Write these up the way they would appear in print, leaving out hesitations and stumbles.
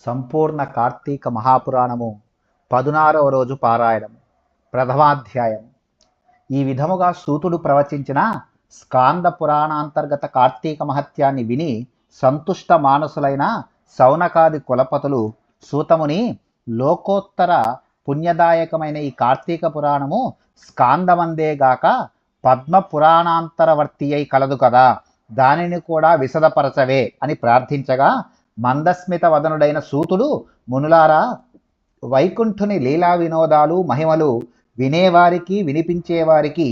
సంపూర్ణ కార్తీక మహాపురాణము 16వ రోజు పారాయణం ప్రథమాధ్యాయం. ఈ విధముగా సూతుడు ప్రవచించిన స్కాంద పురాణాంతర్గత కార్తీక మహత్యాన్ని విని సంతుష్ట మానసులైన సౌనకాది కులపతులు సూతముని, లోకోత్తర పుణ్యదాయకమైన ఈ కార్తీక పురాణము స్కాందమందేగాక పద్మ పురాణాంతరవర్తి అయి కలదు కదా, దానిని కూడా విశదపరచవే అని ప్రార్థించగా, మందస్మిత వదనుడైన సూతుడు, మునులారా, వైకుంఠుని లీలా వినోదాలు మహిమలు వినేవారికి వినిపించేవారికి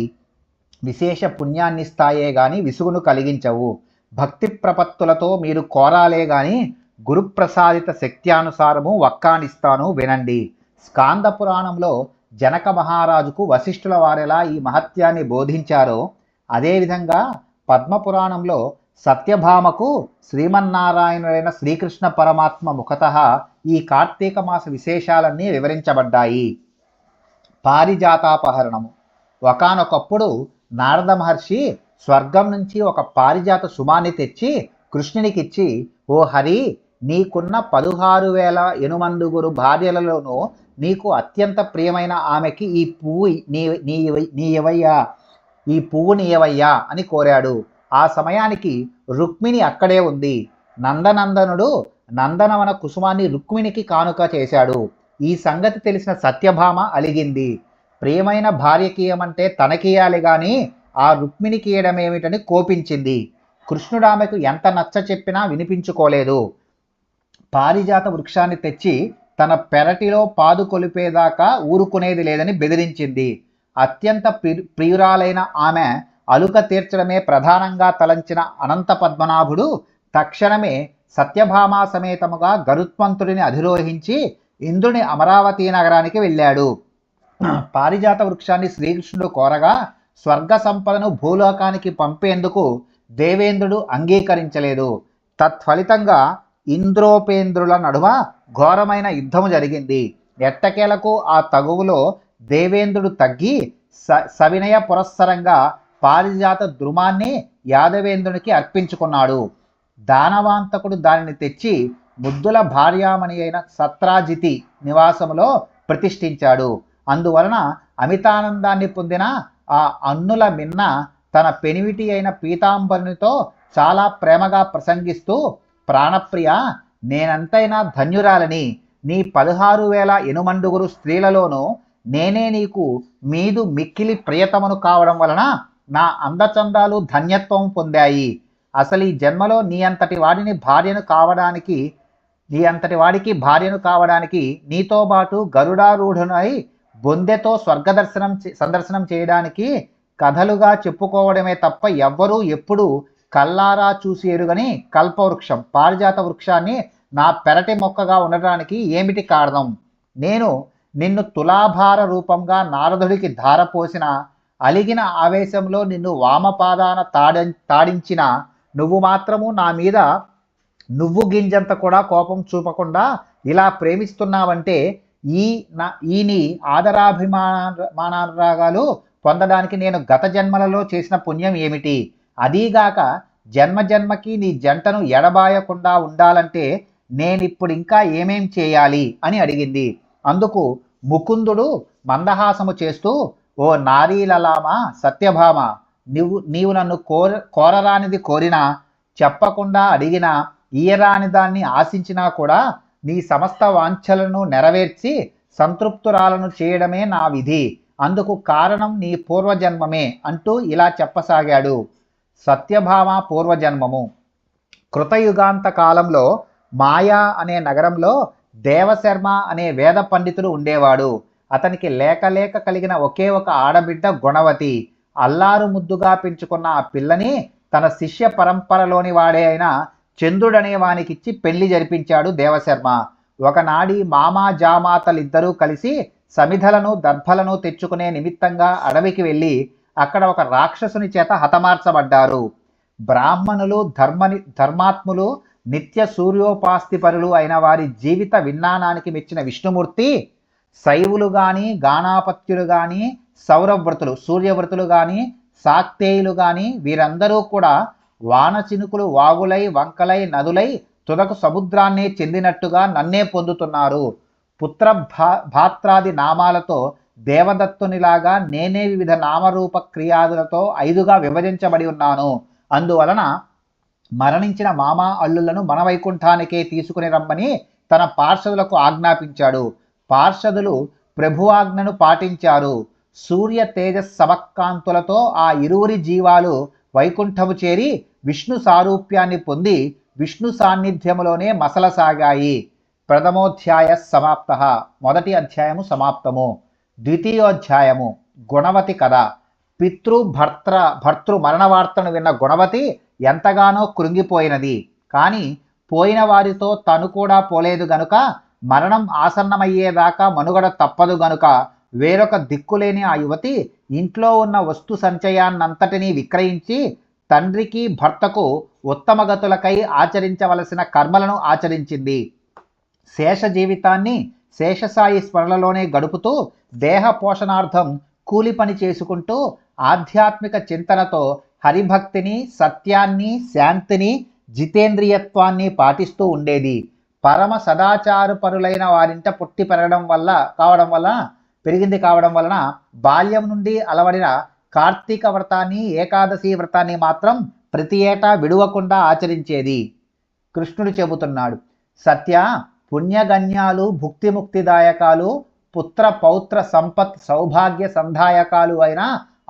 విశేష పుణ్యాన్నిస్తాయే గాని విసుగును కలిగించవు. భక్తి ప్రపత్తులతో మీరు కోరాలే గాని గురుప్రసాదిత శక్త్యానుసారము వక్కానిస్తాను, వినండి. స్కాంద పురాణంలో జనక మహారాజుకు వశిష్ఠుల వారెలా ఈ మహత్యాన్ని బోధించారో, అదేవిధంగా పద్మపురాణంలో సత్యభామకు శ్రీమన్నారాయణుడైన శ్రీకృష్ణ పరమాత్మ ముఖతః ఈ కార్తీక మాస విశేషాలన్నీ వివరించబడ్డాయి. పారిజాతాపహరణము. ఒకానొకప్పుడు నారద మహర్షి స్వర్గం నుంచి ఒక పారిజాత సుమాన్ని తెచ్చి కృష్ణునికిచ్చి, ఓ హరి, నీకున్న 16,000 భార్యలలోనూ నీకు అత్యంత ప్రియమైన ఆమెకి ఈ పువ్వు నీయవయ్యా అని కోరాడు. ఆ సమయానికి రుక్మిణి అక్కడే ఉంది. నందనందనుడు నందనవన కుసుమాన్ని రుక్మిణికి కానుక చేశాడు. ఈ సంగతి తెలిసిన సత్యభామ అలిగింది. ప్రియమైన భార్యకీయమంటే తనకియాలి గాని ఆ రుక్మిణికి ఇయడమేమిటని కోపించింది. కృష్ణుడామెకు ఎంత నచ్చ చెప్పినా వినిపించుకోలేదు. పారిజాత వృక్షాన్ని తెచ్చి తన పెరటిలో పాదు కొలిపేదాకా ఊరుకునేది లేదని బెదిరించింది. అత్యంత ప్రియురాలైన ఆమె అలుక తీర్చడమే ప్రధానంగా తలంచిన అనంత పద్మనాభుడు తక్షణమే సత్యభామా సమేతముగా గరుత్మంతుడిని అధిరోహించి ఇంద్రుని అమరావతి నగరానికి వెళ్ళాడు. పారిజాత వృక్షాన్ని శ్రీకృష్ణుడు కోరగా స్వర్గ సంపదను భూలోకానికి పంపేందుకు దేవేంద్రుడు అంగీకరించలేదు. తత్ఫలితంగా ఇంద్రోపేంద్రుల నడుమ ఘోరమైన యుద్ధము జరిగింది. ఎట్టకేలకు ఆ తగువులో దేవేంద్రుడు తగ్గి సవినయ పురస్సరంగా పారిజాత ద్రుమాన్ని యాదవేంద్రునికి అర్పించుకున్నాడు. దానవాంతకుడు దానిని తెచ్చి ముద్దుల భార్యామణి అయిన సత్రాజితి నివాసములో ప్రతిష్ఠించాడు. అందువలన అమితానందాన్ని పొందిన ఆ అన్నుల మిన్న తన పెనివిటి అయిన పీతాంబరునితో చాలా ప్రేమగా ప్రసంగిస్తూ, ప్రాణప్రియ, నేనంతైనా ధన్యురాలని. నీ 16,000 స్త్రీలలోనూ నేనే నీకు మీదు మిక్కిలి ప్రియతమను కావడం వలన నా అందచందాలు ధన్యత్వం పొందాయి. అసలు ఈ జన్మలో నీ అంతటి వాడికి భార్యను కావడానికి నీతో పాటు గరుడారూఢునై బొందెతో సందర్శనం చేయడానికి కథలుగా చెప్పుకోవడమే తప్ప ఎవ్వరూ ఎప్పుడు కల్లారా చూసి ఎరుగని కల్పవృక్షం పారిజాత వృక్షాన్ని నా పెరటి మొక్కగా ఉండడానికి ఏమిటి కారణం? నేను నిన్ను తులాభార రూపంగా నారదుడికి ధారపోసిన, అలిగిన ఆవేశంలో నిన్ను వామపాదాన తాడించిన నువ్వు మాత్రము నా మీద నువ్వు గింజంత కూడా కోపం చూపకుండా ఇలా ప్రేమిస్తున్నావంటే ఈ నీ ఆదరాభిమానారాగాలు పొందడానికి నేను గత జన్మలలో చేసిన పుణ్యం ఏమిటి? అదీగాక జన్మకి నీ జంటను ఎడబాయకుండా ఉండాలంటే నేనిప్పుడు ఇంకా ఏమేం చేయాలి అని అడిగింది. అందుకు ముకుందుడు మందహాసము చేస్తూ, ఓ నారీలలామ సత్యభామ, నీవు నన్ను కోరరానిది కోరినా, చెప్పకుండా అడిగినా, ఇయరాని దాన్ని ఆశించినా కూడా నీ సమస్త వాంఛలను నెరవేర్చి సంతృప్తురాలను చేయడమే నా విధి. అందుకు కారణం నీ పూర్వజన్మమే అంటూ ఇలా చెప్పసాగాడు. సత్యభామ పూర్వజన్మము. కృతయుగాంత కాలంలో మాయా అనే నగరంలో దేవశర్మ అనే వేద పండితుడు ఉండేవాడు. అతనికి లేక కలిగిన ఒకే ఒక ఆడబిడ్డ గుణవతి. అల్లారు ముద్దుగా పెంచుకున్న ఆ పిల్లని తన శిష్య పరంపరలోని వాడే అయిన చంద్రుడనే వానికిచ్చి పెళ్లి జరిపించాడు దేవశర్మ. ఒకనాడి మామా జామాతలిద్దరూ కలిసి సమిధలను దర్భలను తెచ్చుకునే నిమిత్తంగా అడవికి వెళ్ళి అక్కడ ఒక రాక్షసుని చేత హతమార్చబడ్డారు. బ్రాహ్మణులు ధర్మాత్ములు నిత్య సూర్యోపాస్తిపరులు అయిన వారి జీవిత విజ్ఞానానికి మెచ్చిన విష్ణుమూర్తి శైవులు గాని, గానాపత్యులు గాని, సౌరవ్రతులు సూర్యవ్రతులు గాని, శాక్తేయులు గాని వీరందరూ కూడా వాన చినుకులు వాగులై వంకలై నదులై తుదకు సముద్రాన్నే చెందినట్టుగా నన్నే పొందుతున్నారు. పుత్ర భాత్రాది నామాలతో దేవదత్తునిలాగా నేనే వివిధ నామరూప క్రియాదులతో 5గా విభజించబడి ఉన్నాను. అందువలన మరణించిన మామ అల్లులను మన వైకుంఠానికే తీసుకుని రమ్మని తన పార్షదులకు ఆజ్ఞాపించాడు. పార్షదులు ప్రభువాజ్ఞను పాటించారు. సూర్య తేజస్ సమకాంతులతో ఆ ఇరువురి జీవాలు వైకుంఠము చేరి విష్ణు సారూప్యాన్ని పొంది విష్ణు సాన్నిధ్యములోనే మసలసాగాయి. ప్రథమోధ్యాయ సమాప్త. మొదటి అధ్యాయము సమాప్తము. ద్వితీయోధ్యాయము గుణవతి కథ. భర్తృ మరణ వార్తను విన్న గుణవతి ఎంతగానో కృంగిపోయినది. కానీ పోయిన వారితో తను కూడా పోలేదు గనుక మరణం ఆసన్నమయ్యేదాకా మనుగడ తప్పదు గనుక వేరొక దిక్కులేని ఆ యువతి ఇంట్లో ఉన్న వస్తు సంచయాన్నంతటినీ విక్రయించి తండ్రికి భర్తకు ఉత్తమగతులకై ఆచరించవలసిన కర్మలను ఆచరించింది. శేష జీవితాన్ని శేషసాయి స్మరణలోనే గడుపుతూ దేహ పోషణార్థం కూలి పని చేసుకుంటూ ఆధ్యాత్మిక చింతనతో హరిభక్తిని, సత్యాన్ని, శాంతిని, జితేంద్రియత్వాన్ని పాటిస్తూ ఉండేది. పరమ సదాచారపరులైన వారింట పుట్టి పెరిగింది కావడం వలన బాల్యం నుండి అలవడిన కార్తీక వ్రతాన్ని, ఏకాదశి వ్రతాన్ని మాత్రం ప్రతి ఏటా విడువకుండా ఆచరించేది. కృష్ణుడు చెబుతున్నాడు, సత్య, పుణ్యగణ్యాలు, భుక్తిముక్తిదాయకాలు, పుత్ర పౌత్ర సంపత్ సౌభాగ్య సంధాయకాలు అయిన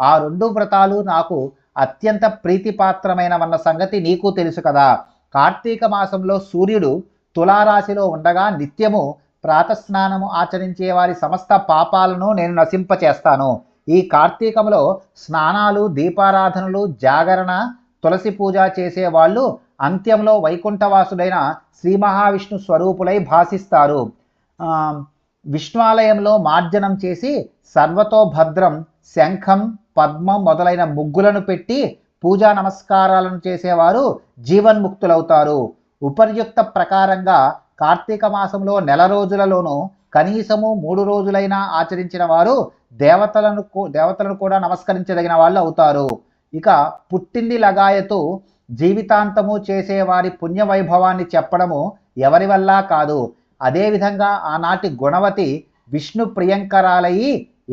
ఆ 2 వ్రతాలు నాకు అత్యంత ప్రీతిపాత్రమైనవన్న సంగతి నీకు తెలుసు కదా. కార్తీక మాసంలో సూర్యుడు తులారాశిలో ఉండగా నిత్యము ప్రాతస్నానము ఆచరించే వారి సమస్త పాపాలను నేను నశింపచేస్తాను. ఈ కార్తీకంలో స్నానాలు, దీపారాధనలు, జాగరణ, తులసి పూజ చేసేవాళ్ళు అంత్యంలో వైకుంఠవాసుడైన శ్రీ మహావిష్ణు స్వరూపులై భాసిస్తారు. విష్ణువాలయంలో మార్జనం చేసి సర్వతో భద్రం, శంఖం, పద్మం మొదలైన ముగ్గులను పెట్టి పూజా నమస్కారాలను చేసేవారు జీవన్ముక్తులవుతారు. ఉపర్యుక్త ప్రకారంగా కార్తీక మాసంలో నెల రోజులలోనూ కనీసము 3 రోజులైనా ఆచరించిన వారు దేవతలను కూడా నమస్కరించదగిన వాళ్ళు అవుతారు. ఇక పుట్టింది లగాయతు జీవితాంతము చేసేవారి పుణ్యవైభవాన్ని చెప్పడము ఎవరి వల్ల కాదు. అదేవిధంగా ఆనాటి గుణవతి విష్ణు ప్రియంకరాలయ్యి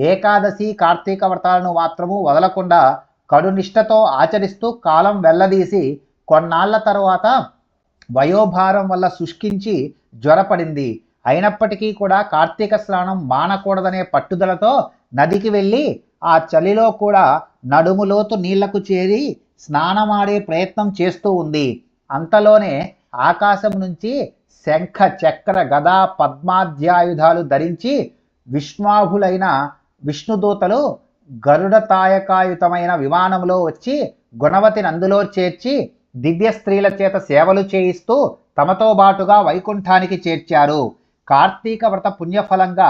ఏకాదశి, కార్తీక వ్రతాలను మాత్రము వదలకుండా కడునిష్టతో ఆచరిస్తూ కాలం వెల్లదీసి కొన్నాళ్ల తరువాత వయోభారం వల్ల శుష్కించి జ్వరపడింది. అయినప్పటికీ కూడా కార్తీక స్నానం మానకూడదనే పట్టుదలతో నదికి వెళ్ళి ఆ చలిలో కూడా నడుములోతు నీళ్లకు చేరి స్నానమాడే ప్రయత్నం చేస్తూ ఉంది. అంతలోనే ఆకాశం నుంచి శంఖ, చక్ర, గదా, పద్మాధ్యాయుధాలు ధరించి విష్ణాభులైన విష్ణుదూతలు గరుడతాయకాయుతమైన విమానంలో వచ్చి గుణవతిని అందులో చేర్చి దివ్య స్త్రీల చేత సేవలు చేయిస్తూ తమతో బాటుగా వైకుంఠానికి చేర్చారు. కార్తీక వ్రత పుణ్యఫలంగా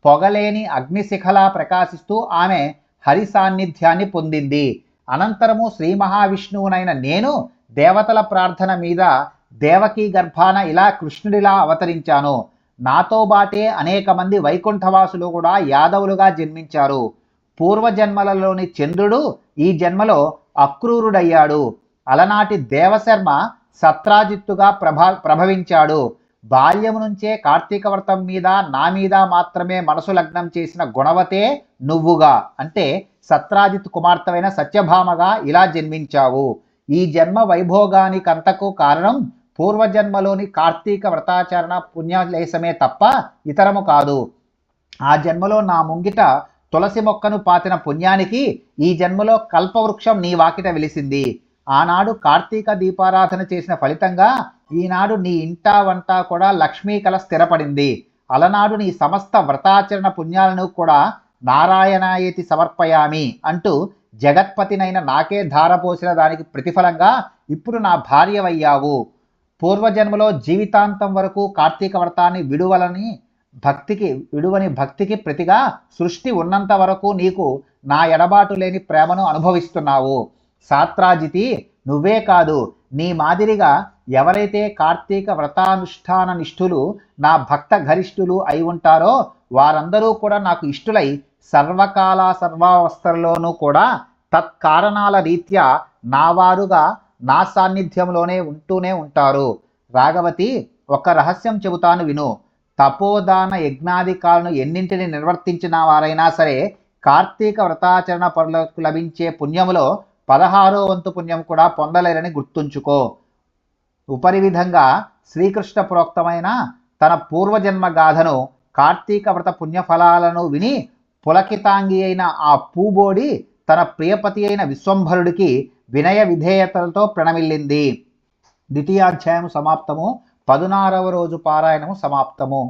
పొగలేని అగ్నిశిఖలా ప్రకాశిస్తూ ఆమె హరి సాన్నిధ్యాన్ని పొందింది. అనంతరము శ్రీ మహావిష్ణువునైన నేను దేవతల ప్రార్థన మీద దేవకీ గర్భాన ఇలా కృష్ణుడిలా అవతరించాను. నాతో బాటే అనేక మంది వైకుంఠవాసులు కూడా యాదవులుగా జన్మించారు. పూర్వజన్మలలోని చంద్రుడు ఈ జన్మలో అక్రూరుడయ్యాడు. అలనాటి దేవశర్మ సత్రాజిత్తుగా ప్రభవించాడు. బాల్యము నుంచే కార్తీక వ్రతం మీద, నా మీద మాత్రమే మనసు లగ్నం చేసిన గుణవతే నువ్వుగా, అంటే సత్రాజిత్ కుమార్తెవైన సత్యభామగా ఇలా జన్మించావు. ఈ జన్మ వైభోగానికంతకు కారణం పూర్వజన్మలోని కార్తీక వ్రతాచరణ పుణ్యలేశమే తప్ప ఇతరము కాదు. ఆ జన్మలో నా ముంగిట తులసి మొక్కను పాతిన పుణ్యానికి ఈ జన్మలో కల్పవృక్షం నీ వాకిట వెలిసింది. ఆనాడు కార్తీక దీపారాధన చేసిన ఫలితంగా ఈనాడు నీ ఇంటా వంటా కూడా లక్ష్మీ కళ స్థిరపడింది. అలనాడు నీ సమస్త వ్రతాచరణ పుణ్యాలను కూడా నారాయణాయేతి సమర్పయామి అంటూ జగత్పతినైన నాకే ధారపోసిన దానికి ప్రతిఫలంగా ఇప్పుడు నా భార్యవయ్యావు. పూర్వజన్మలో జీవితాంతం వరకు కార్తీక వ్రతాన్ని విడువని భక్తికి ప్రతిగా సృష్టి ఉన్నంత వరకు నీకు నా ఎడబాటు లేని ప్రేమను అనుభవిస్తున్నావు. సాత్రాజితి, నువ్వే కాదు, నీ మాదిరిగా ఎవరైతే కార్తీక వ్రతానుష్ఠాన నిష్ఠులు, నా భక్త గరిష్ఠులు అయి ఉంటారో వారందరూ కూడా నాకు ఇష్టులై సర్వకాల సర్వావస్థల్లోనూ కూడా తత్కారణాల రీత్యా నా వారుగా నా సాన్నిధ్యంలోనే ఉంటూనే ఉంటారు. రాఘవతి, ఒక రహస్యం చెబుతాను విను. తపోదాన యజ్ఞాధికాలను ఎన్నింటిని నిర్వర్తించిన వారైనా సరే కార్తీక వ్రతాచరణ పరులకు లభించే పుణ్యములో 16వ వంతు పుణ్యం కూడా పొందలేరని గుర్తుంచుకో. ఉపరి విధంగా శ్రీకృష్ణ ప్రోక్తమైన తన పూర్వజన్మ గాథను, కార్తీక వ్రత పుణ్యఫలాలను విని పులకితాంగి అయిన ఆ పూబోడి తన ప్రియపతి అయిన విశ్వంభరుడికి వినయ విధేయతలతో ప్రణమిల్లింది. ద్వితీయాధ్యాయం సమాప్తము. 16వ రోజు పారాయణము సమాప్తము.